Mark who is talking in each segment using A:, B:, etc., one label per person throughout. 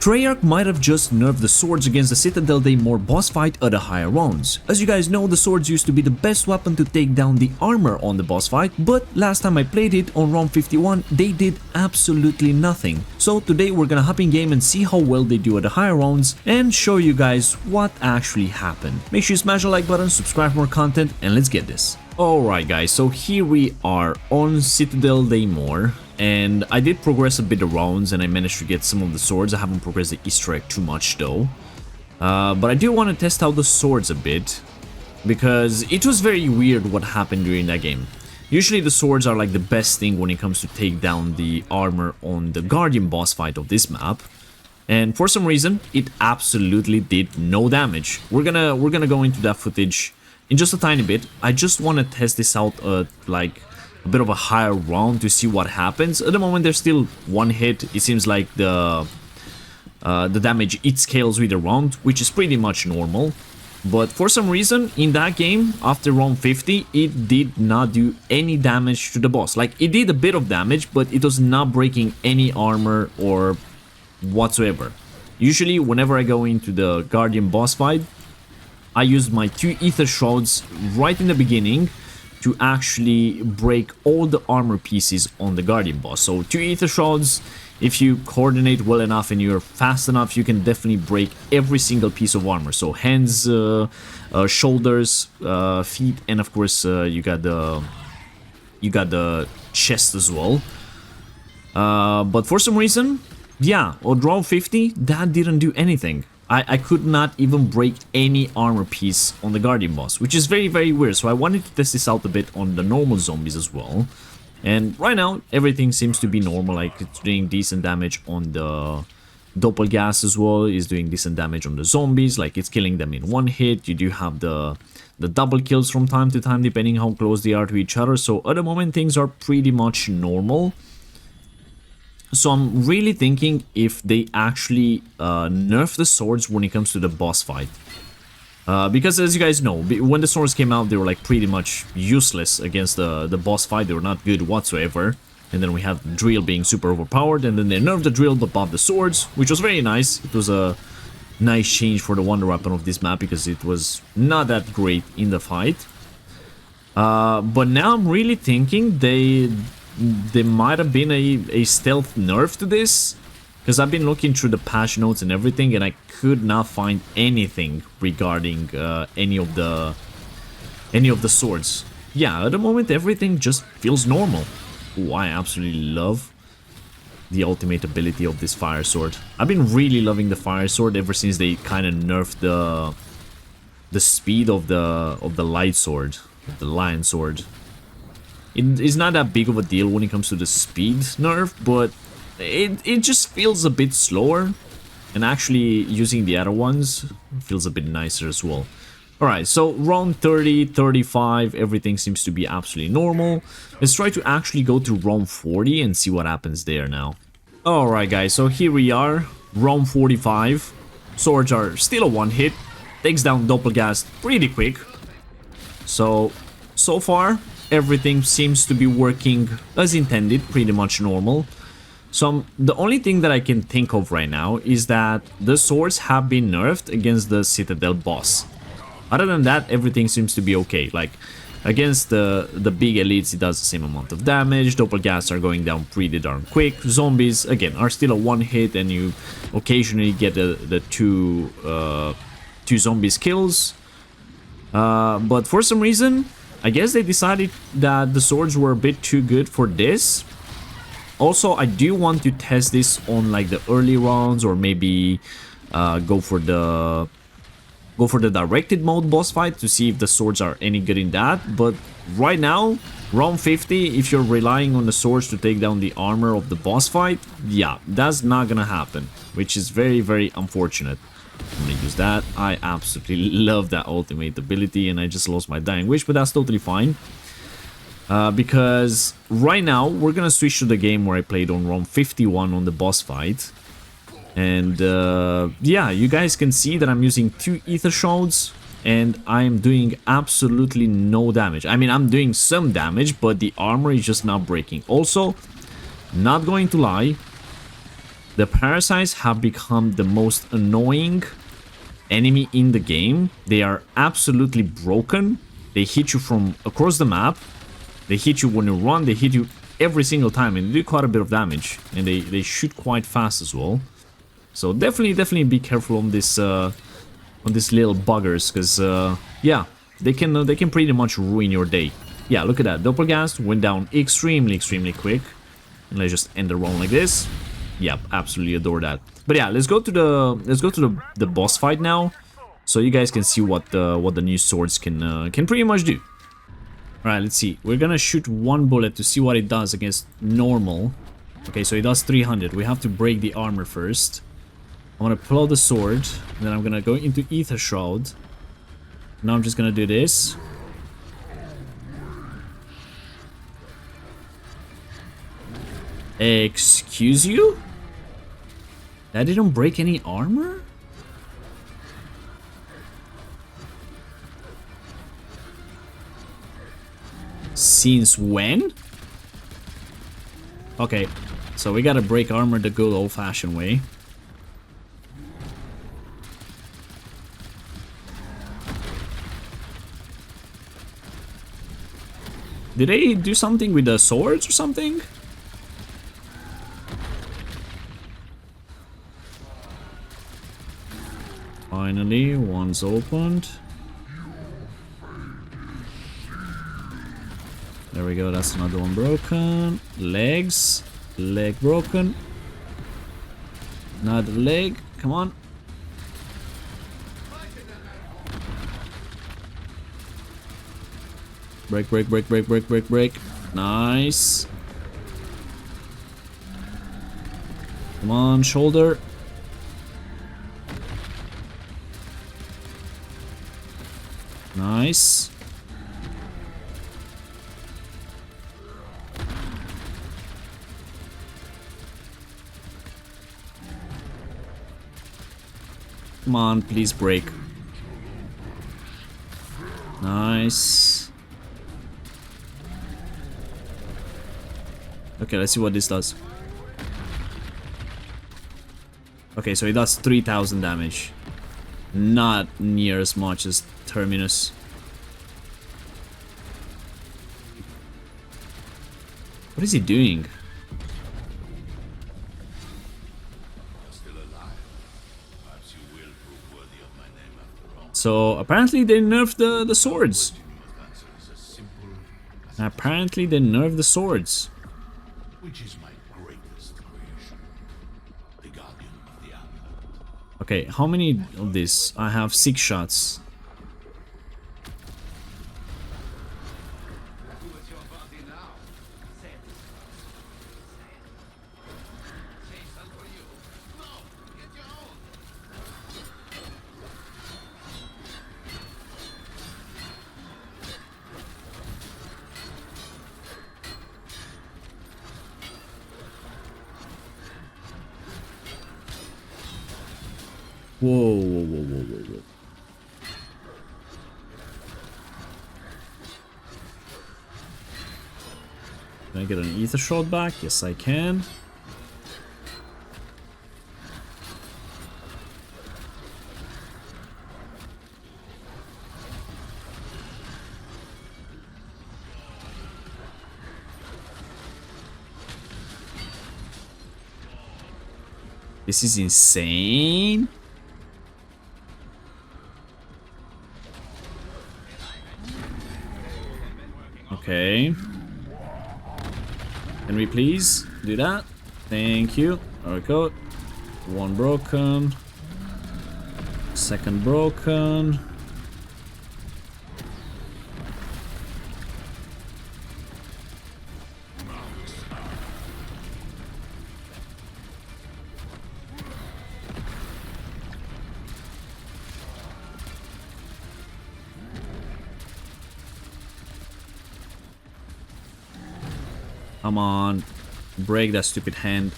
A: Treyarch might have just nerfed the swords against the Citadelle Des Morts boss fight at the higher rounds. As you guys know, the swords used to be the best weapon to take down the armor on the boss fight, but last time I played it on round 51, they did absolutely nothing. So today we're gonna hop in game and see how well they do at the higher rounds and show you guys what actually happened. Make sure you smash the like button, subscribe for more content, and let's get this. Alright guys, so here we are on Citadelle Des Morts. And I did progress a bit of rounds and I managed to get some of the swords. I haven't progressed the Easter egg too much though. But I do want to test out the swords a bit, because it was very weird what happened during that game. Usually the swords are like the best thing when it comes to take down the armor on the Guardian boss fight of this map. And for some reason, it absolutely did no damage. We're gonna go into that footage in just a tiny bit. I just want to test this out like a bit of a higher round to see what happens. At the moment there's still one hit. It seems like the damage it scales with the round, which is pretty much normal. But for some reason in that game after round 50 it did not do any damage to the boss. Like it did a bit of damage, but it was not breaking any armor or whatsoever. Usually whenever I go into the Guardian boss fight, I use my 2 ether shards right in the beginning to actually break all the armor pieces on the Guardian boss. So 2 ether shards, if you coordinate well enough and you're fast enough, you can definitely break every single piece of armor. So hands, shoulders, feet, and of course you got the chest as well. But for some reason, yeah, on round 50 that didn't do anything. I could not even break any armor piece on the Guardian boss, which is very, very weird. So I wanted to test this out a bit on the normal zombies as well. And right now, everything seems to be normal. Like, it's doing decent damage on the Doppelgas as well. It's doing decent damage on the zombies. Like, it's killing them in one hit. You do have the double kills from time to time, depending how close they are to each other. So at the moment, things are pretty much normal. So I'm really thinking if they actually nerf the swords when it comes to the boss fight. Because as you guys know, when the swords came out, they were like pretty much useless against the boss fight. They were not good whatsoever. And then we have the drill being super overpowered. And then they nerfed the drill but buffed the swords, which was very nice. It was a nice change for the wonder weapon of this map, because it was not that great in the fight. But now I'm really thinking there might have been a stealth nerf to this, because I've been looking through the patch notes and everything and I could not find anything regarding any of the swords. Yeah, at the moment everything just feels normal. Ooh, I absolutely love the ultimate ability of this fire sword. I've been really loving the fire sword ever since they kind of nerfed the speed of the light sword, of the lion sword. It's not that big of a deal when it comes to the speed nerf, but it just feels a bit slower. And actually using the other ones feels a bit nicer as well. Alright, so round 30, 35, everything seems to be absolutely normal. Let's try to actually go to round 40 and see what happens there now. Alright guys, so here we are, round 45. Swords are still a one hit. Takes down Doppelgas pretty quick. So far everything seems to be working as intended, pretty much normal. So the only thing that I can think of right now is that the swords have been nerfed against the Citadel boss. Other than that, everything seems to be okay. Like against the big elites, it does the same amount of damage. Doppelgas are going down pretty darn quick. Zombies again are still a one hit, and you occasionally get the two zombies kills. But for some reason, I guess they decided that the swords were a bit too good for this. Also, I do want to test this on like the early rounds, or maybe go for the directed mode boss fight to see if the swords are any good in that. But right now, round 50, if you're relying on the swords to take down the armor of the boss fight, yeah, that's not gonna happen, which is very, very unfortunate. I'm gonna use that. I absolutely love that ultimate ability, and I just lost my dying wish, but that's totally fine. Because right now we're gonna switch to the game where I played on round 51 on the boss fight. And yeah, you guys can see that I'm using 2 ether shards and I'm doing absolutely no damage. I mean, I'm doing some damage, but the armor is just not breaking. Also, not going to lie, The parasites have become the most annoying enemy in the game. They are absolutely broken. They hit you from across the map. They hit you when you run. They hit you every single time, and they do quite a bit of damage. And they shoot quite fast as well. So definitely be careful on these little buggers, because yeah, they can pretty much ruin your day. Yeah, look at that. Doppelgast went down extremely quick. And let's just end the round like this. Yep, absolutely adore that. But yeah, let's go to the boss fight now, so you guys can see what the new swords can pretty much do. All right, let's see. We're gonna shoot one bullet to see what it does against normal. Okay, so it does 300. We have to break the armor first. I'm gonna pull out the sword, and then I'm gonna go into Ether Shroud. Now I'm just gonna do this. Excuse you? That didn't break any armor? Since when? Okay, so we gotta break armor the good old-fashioned way. Did they do something with the swords or something? Finally, one's opened. There we go, that's another one broken. Legs. Leg broken. Another leg. Come on. Break. Nice. Come on, shoulder. Nice. Come on, please break. Nice. Okay, let's see what this does. Okay, so it does 3000 damage. Not near as much as Terminus. What is he doing? So apparently they nerfed the swords. Apparently they nerfed the swords.
B: Which is my greatest creation, the guardian of the amulet.
A: Okay, how many of this? I have 6 shots. Whoa. Can I get an ether shot back? Yes, I can. This is insane. Okay. Can we please do that? Thank you. There we go. One broken. Second broken. Come on, break that stupid hand.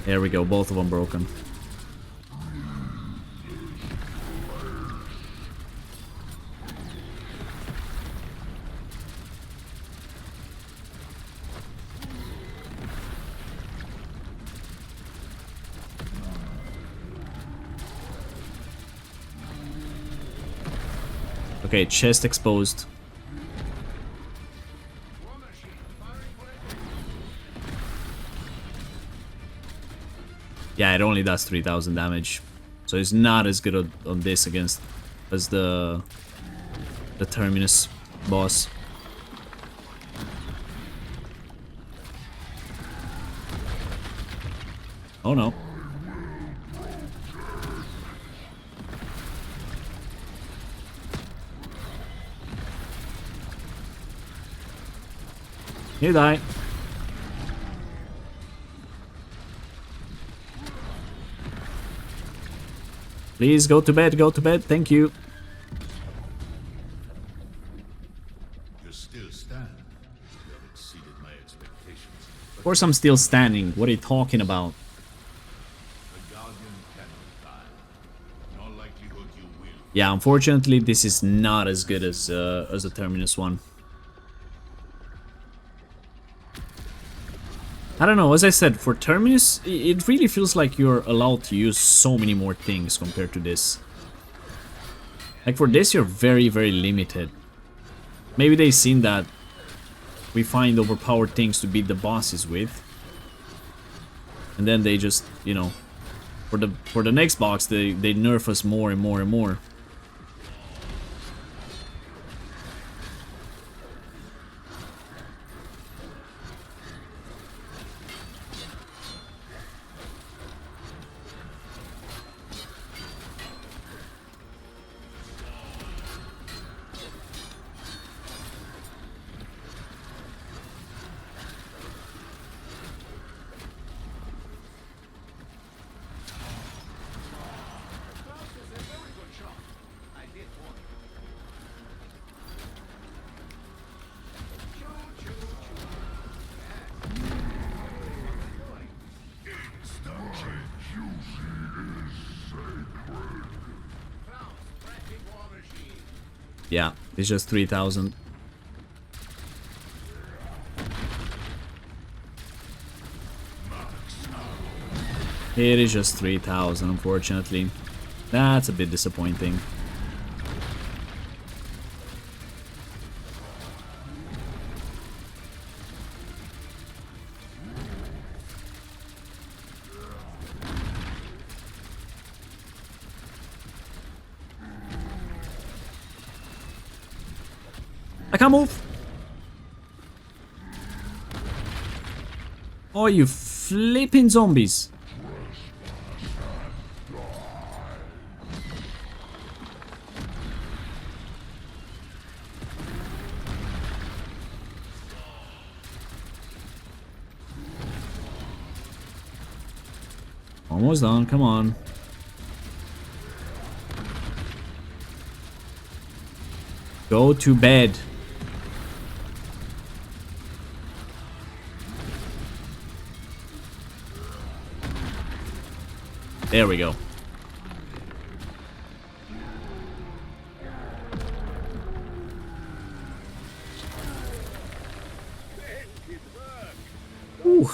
A: There we go, both of them broken. Okay, chest exposed. Yeah, it only does 3000 damage. So it's not as good on this against as the Terminus boss. Oh no. You die. Please go to bed, thank you.
B: You still stand. You have exceeded my expectations.
A: Of course I'm still standing, what are you talking about?
B: The Guardian cannot die. No likelihood you will.
A: Yeah, unfortunately this is not as good as the Terminus one. I don't know, as I said, for Terminus, it really feels like you're allowed to use so many more things compared to this. Like for this, you're very, very limited. Maybe they've seen that we find overpowered things to beat the bosses with. And then they just, you know, for the next box, they nerf us more and more and more. Yeah, it's just 3000. It is just 3000, unfortunately. That's a bit disappointing. I can't move. Oh, you flipping zombies. Almost done, come on. Go to bed. There we go. Ooh.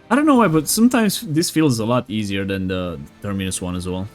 A: I don't know why, but sometimes this feels a lot easier than the Terminus one as well.